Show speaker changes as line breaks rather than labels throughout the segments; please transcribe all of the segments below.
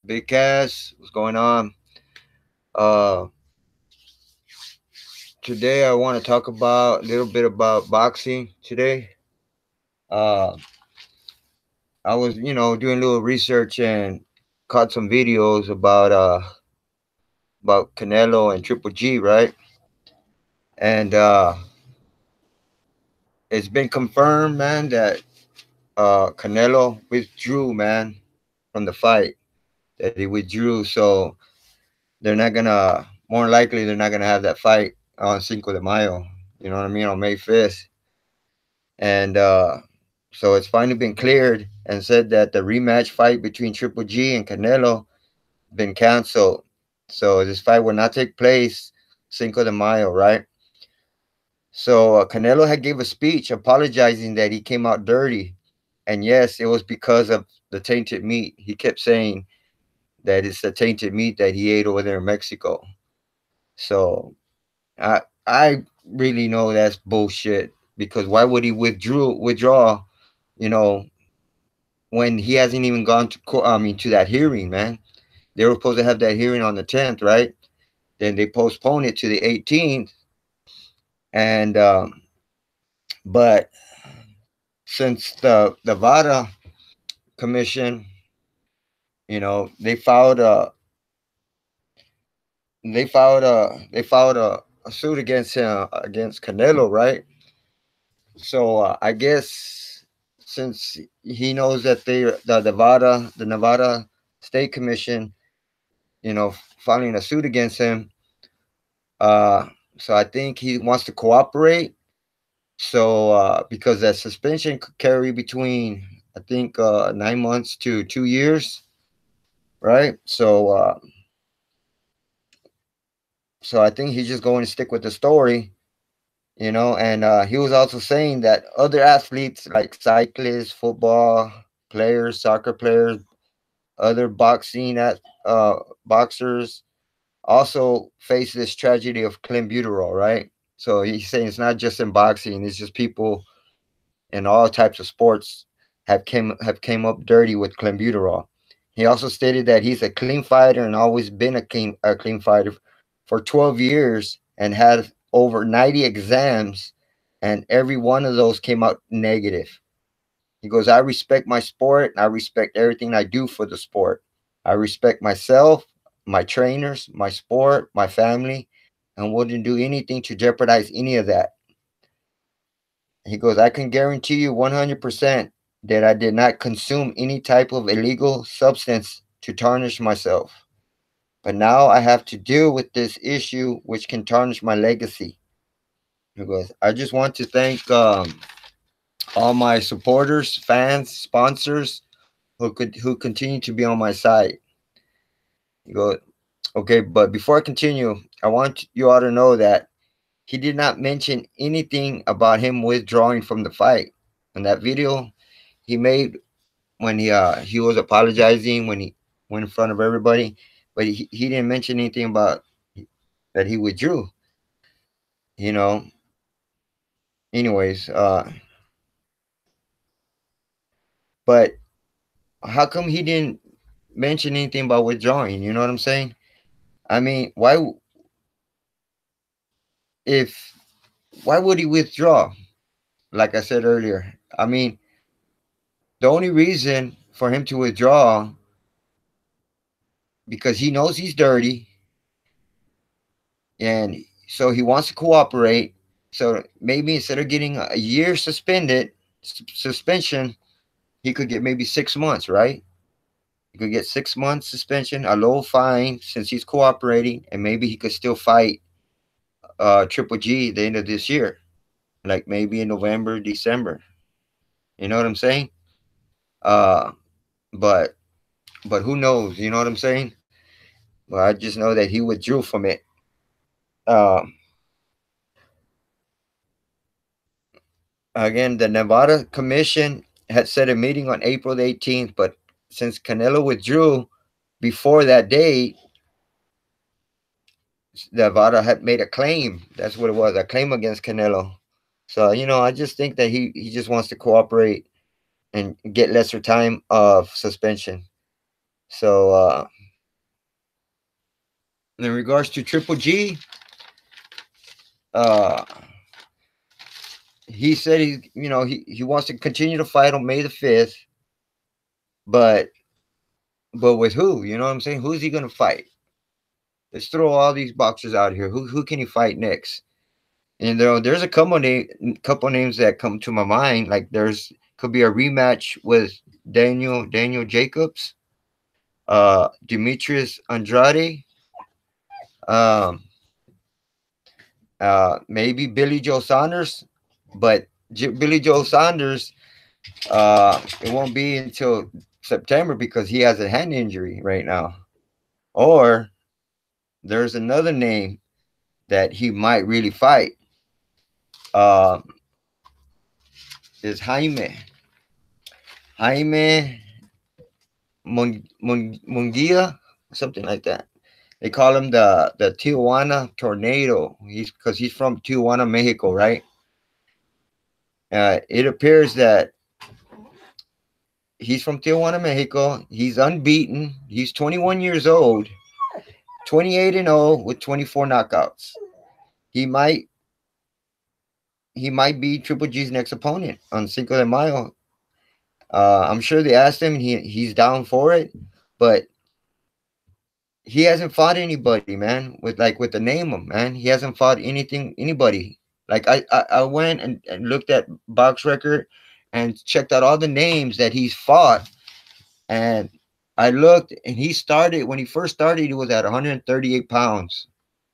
Big Cass, what's going on? Uh, Today I want to talk about a little bit about boxing. Today, uh, I was, doing a little research and caught some videos about Canelo and Triple G, right? And it's been confirmed, man, that Canelo withdrew, man, from the fight. That he withdrew, so they're not gonna. More likely, they're not gonna have that fight on Cinco de Mayo. You know what I mean? On May 5th. And so it's finally been cleared and said that the rematch fight between Triple G and Canelo been canceled. So this fight will not take place Cinco de Mayo, right? So Canelo had gave a speech apologizing that he came out dirty, and yes, it was because of the tainted meat. He kept saying that it's the tainted meat that he ate over there in Mexico. So I really know that's bullshit, because why would he withdraw? You know, when he hasn't even gone to court, I mean, to that hearing, man. They were supposed to have that hearing on the 10th, right? Then they postponed it to the 18th. And, but since the VADA commission, they filed a suit against him, against Canelo, right? So I guess since he knows that the Nevada State Commission, filing a suit against him. So I think he wants to cooperate. So because that suspension could carry between, I think, 9 months to 2 years, right? So I think he's just going to stick with the story, And he was also saying that other athletes like cyclists, football players, soccer players, other uh, boxers also face this tragedy of clenbuterol, right? So he's saying it's not just in boxing; it's just people in all types of sports have came up dirty with clenbuterol. He also stated that he's a clean fighter and always been a clean fighter for 12 years and had over 90 exams, and every one of those came out negative. He goes, I respect my sport. I respect everything I do for the sport. I respect myself, my trainers, my sport, my family, and wouldn't do anything to jeopardize any of that. He goes, I can guarantee you 100% that I did not consume any type of illegal substance to tarnish myself. But now I have to deal with this issue, which can tarnish my legacy. He goes, I just want to thank all my supporters, fans, sponsors who continue to be on my side. He goes, okay, but before I continue, I want you all to know that he did not mention anything about him withdrawing from the fight. In that video he made when he was apologizing when he went in front of everybody, but he didn't mention anything about that he withdrew. You know. Anyways, but how come he didn't mention anything about withdrawing? You know what I'm saying? I mean, if why would he withdraw? Like I said earlier, I mean, the only reason for him to withdraw because he knows he's dirty, and so he wants to cooperate. So maybe instead of getting a year suspension, he could get maybe 6 months, right? He could get 6 months suspension, a low fine since he's cooperating, and maybe he could still fight Triple G at the end of this year, like maybe in November, December. You know what I'm saying? Uh, but who knows? You know what I'm saying? Well, I just know that he withdrew from it. Um, Again, the Nevada Commission had set a meeting on April the 18th, but since Canelo withdrew before that date, Nevada had made a claim. That's what it was, a claim against Canelo. So, I just think that he just wants to cooperate and get lesser time of suspension. So, In regards to Triple G, uh, he said he wants to continue to fight on May 5th, but with who? You know what I'm saying? Who's he gonna fight? Let's throw all these boxers out here. Who can he fight next? And there's a couple names that come to my mind. Like there's could be a rematch with Daniel Jacobs, Demetrius Andrade, um, maybe Billy Joe Saunders, but Billy Joe Saunders, it won't be until September because he has a hand injury right now. Or there's another name that he might really fight. Uh, is Jaime Mungia, something like that. They call him the Tijuana Tornado. He's from Tijuana, Mexico, right? It appears that he's from Tijuana, Mexico. He's unbeaten. He's 21 years old, 28-0 with 24 knockouts. He might he might be Triple G's next opponent on Cinco de Mayo. I'm sure they asked him. He's down for it, but he hasn't fought anybody, man. With the name him, man. He hasn't fought anybody. Like I went and looked at box record and checked out all the names that he's fought, and I looked and he started when he first started. He was at 138 pounds.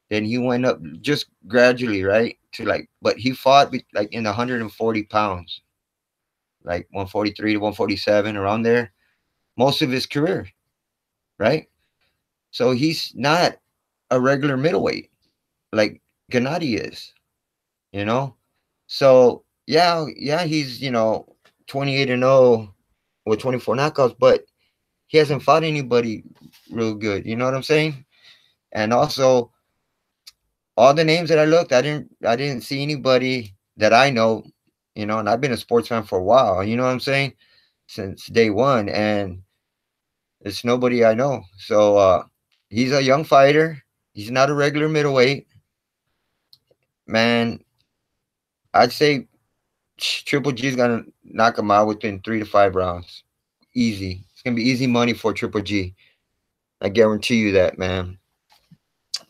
Then he went up just gradually, right? To like, but he fought like in 140 pounds, like 143 to 147, around there, most of his career, right? So he's not a regular middleweight like Gennady is, you know? So yeah, he's 28-0 with 24 knockouts, but he hasn't fought anybody real good. You know what I'm saying? And also, all the names that I looked, I didn't see anybody that I know, and I've been a sports fan for a while. You know what I'm saying? Since day one, and it's nobody I know. So he's a young fighter. He's not a regular middleweight, man. I'd say Triple G's gonna knock him out within 3 to 5 rounds. Easy. It's gonna be easy money for Triple G. I guarantee you that, man.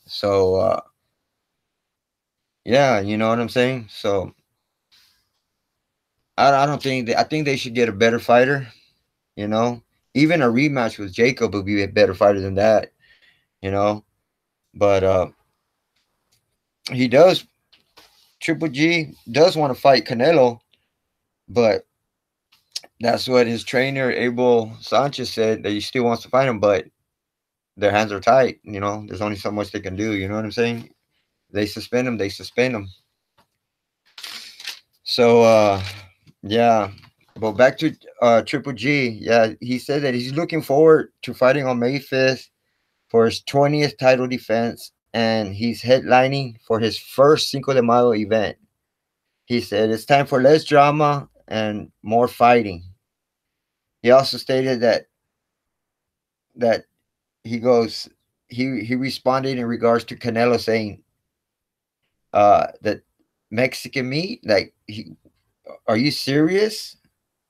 So yeah, you know what I'm saying. So I don't think I think they should get a better fighter. You know, even a rematch with Jacob would be a better fighter than that. You know, but he does. Triple G does want to fight Canelo, but that's what his trainer Abel Sanchez said, that he still wants to fight him, but their hands are tight. There's only so much they can do. You know what I'm saying? They suspend him. They suspend him. So yeah. But back to Triple G. Yeah, he said that he's looking forward to fighting on May 5th for his 20th title defense, and he's headlining for his first Cinco de Mayo event. He said it's time for less drama and more fighting. He also stated that he goes he responded in regards to Canelo saying that Mexican meat, like, are you serious?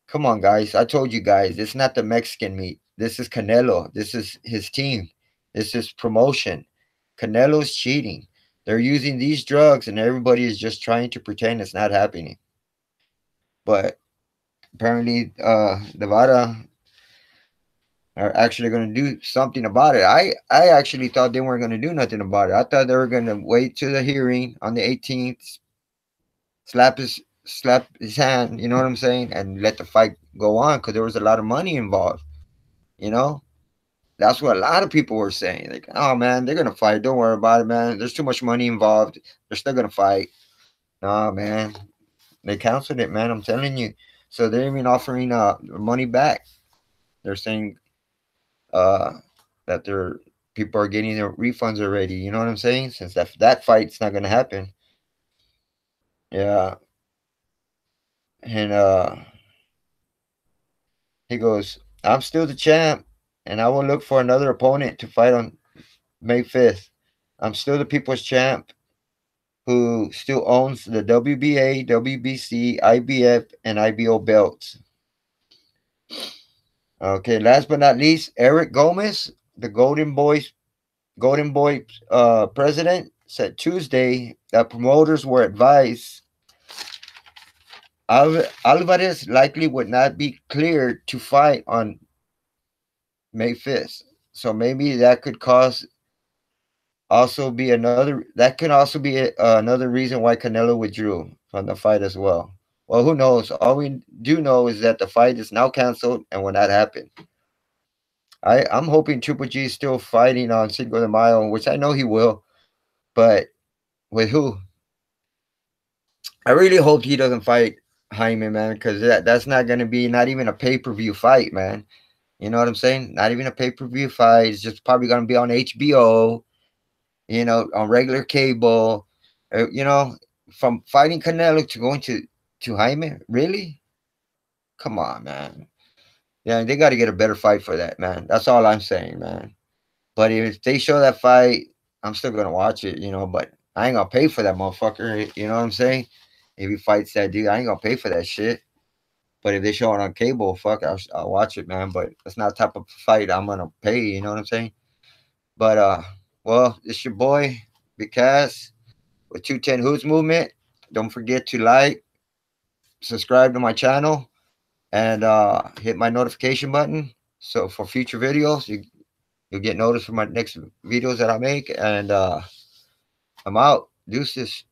Come on, guys. I told you guys, it's not the Mexican meat. This is Canelo. This is his team. This is promotion. Canelo's cheating. They're using these drugs, and everybody is just trying to pretend it's not happening. But apparently, Nevada are actually going to do something about it. I actually thought they weren't going to do nothing about it. I thought they were going to wait to the hearing on the 18th, slap his hand, you know what I'm saying, and let the fight go on, because there was a lot of money involved. You know, that's what a lot of people were saying. Like, oh man, they're gonna fight. Don't worry about it, man. There's too much money involved. They're still gonna fight. Nah, man. They canceled it, man. I'm telling you. So they're even offering money back. They're saying uh that their people are getting their refunds already. You know what I'm saying? Since that fight's not gonna happen. Yeah. And he goes, I'm still the champ, and I will look for another opponent to fight on May 5th. I'm still the people's champ who still owns the WBA, WBC, IBF, and IBO belts. Okay, last but not least, Eric Gomez, the Golden Boy president, said Tuesday that promoters were advised Alvarez likely would not be cleared to fight on May 5th. So maybe that could cause also be another that could also be another reason why Canelo withdrew from the fight as well. Well, who knows? All we do know is that the fight is now canceled and will not happen. I'm hoping Triple G is still fighting on Cinco de Mayo, which I know he will, but with who? I really hope he doesn't fight Hyman, man, because that's not going to be not even a pay per view fight, man. You know what I'm saying? Not even a pay per view fight. It's just probably going to be on HBO, on regular cable. You know, from fighting Canelo to going to Jaime, really? Come on, man. Yeah, they got to get a better fight for that, man. That's all I'm saying, man. But if they show that fight, I'm still gonna watch it, But I ain't gonna pay for that motherfucker. You know what I'm saying? If he fights that dude, I ain't gonna pay for that shit. But if they show it on cable, fuck, I'll watch it, man. But that's not the type of fight I'm gonna pay. You know what I'm saying? But well, it's your boy, Because with 210 Hoods Movement. Don't forget to like, subscribe to my channel, and hit my notification button. So for future videos, you'll get notice for my next videos that I make. And I'm out. Deuces.